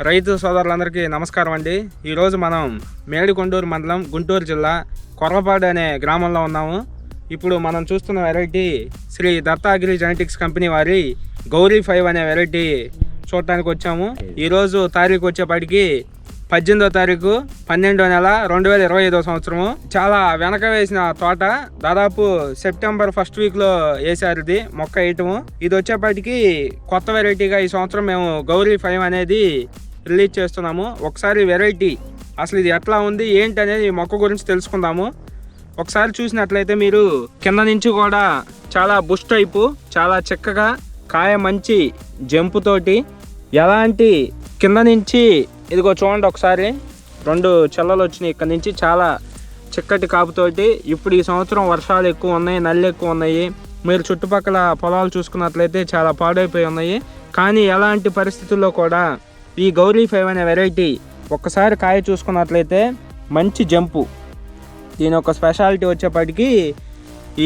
రైతు సోదరులందరికీ నమస్కారం అండి. ఈరోజు మనం మేడికొండూరు మండలం గుంటూరు జిల్లా కొర్రపాడు అనే గ్రామంలో ఉన్నాము. ఇప్పుడు మనం చూస్తున్న variety Shri Datta agri genetics company వారి గౌరీ 5 అనే వెరైటీ చూడటానికి వచ్చాము. ఈరోజు తారీఖు వచ్చేపాటికి 18వ తారీఖు 12వ నెల 2025 సంవత్సరము. చాలా వెనక వేసిన తోట, దాదాపు సెప్టెంబర్ ఫస్ట్ వీక్లో వేసారు ఇది మొక్క వేయటము. ఇది వచ్చేపాటికి కొత్త వెరైటీగా ఈ సంవత్సరం మేము గౌరీ 5 అనేది రిలీజ్ చేస్తున్నాము. ఒకసారి వెరైటీ అసలు ఇది ఎట్లా ఉంది ఏంటి అనేది ఈ మొక్క గురించి తెలుసుకుందాము. ఒకసారి చూసినట్లయితే మీరు కింద నుంచి కూడా చాలా బుష్ టైపు, చాలా చిక్కగా కాయ మంచి జంపుతోటి, ఎలాంటి కింద నుంచి ఇదిగో చూడండి ఒకసారి 2 చెల్లలు వచ్చినాయి ఇక్కడ నుంచి, చాలా చిక్కటి కాపుతోటి. ఇప్పుడు ఈ సంవత్సరం వర్షాలు ఎక్కువ ఉన్నాయి, నల్లి ఎక్కువ ఉన్నాయి. మీరు చుట్టుపక్కల పొలాలు చూసుకున్నట్లయితే చాలా పాడైపోయి ఉన్నాయి. కానీ ఎలాంటి పరిస్థితుల్లో కూడా ఈ గౌరీ 5 అనే వెరైటీ ఒక్కసారి కాయ చూసుకున్నట్లయితే మంచి జంపు. దీని ఒక స్పెషాలిటీ వచ్చేప్పటికీ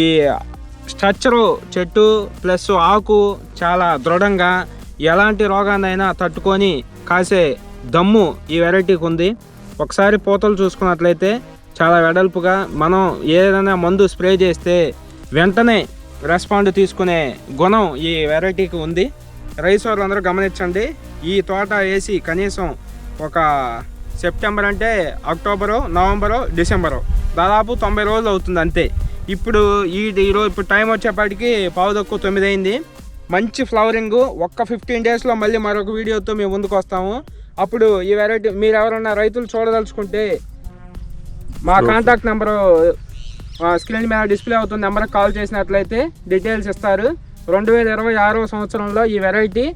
ఈ స్ట్రక్చరు, చెట్టు ప్లస్ ఆకు చాలా దృఢంగా ఎలాంటి రోగాన్నైనా తట్టుకొని కాసే దమ్ము ఈ వెరైటీకి ఉంది. ఒకసారి పూతలు చూసుకున్నట్లయితే చాలా వెడల్పుగా, మనం ఏదైనా మందు స్ప్రే చేస్తే వెంటనే రెస్పాండ్ తీసుకునే గుణం ఈ వెరైటీకి ఉంది. రైస్ వాళ్ళందరూ గమనించండి. ఈ తోట వేసి కనీసం ఒక సెప్టెంబర్ అంటే అక్టోబరు, నవంబరు, డిసెంబరు దాదాపు 90 రోజులు అవుతుంది అంతే. ఇప్పుడు ఈరోజు ఇప్పుడు టైం వచ్చేపాటికి 8:09 అయింది. మంచి ఫ్లవరింగ్. ఒక్క 15 డేస్లో మళ్ళీ మరొక వీడియోతో మేము ముందుకు వస్తాము. అప్పుడు ఈ వెరైటీ మీరు ఎవరైనా రైతులు చూడదలుచుకుంటే మా కాంటాక్ట్ నెంబరు స్క్రీన్ మీద డిస్ప్లే అవుతుంది, నెంబర్కి కాల్ చేసినట్లయితే డీటెయిల్స్ ఇస్తారు. 2026 సంవత్సరంలో ఈ వెరైటీ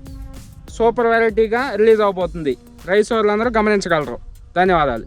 సూపర్ వెరైటీగా రిలీజ్ అవబోతుంది. రైస్ వాళ్ళందరూ గమనించగలరు. ధన్యవాదాలు.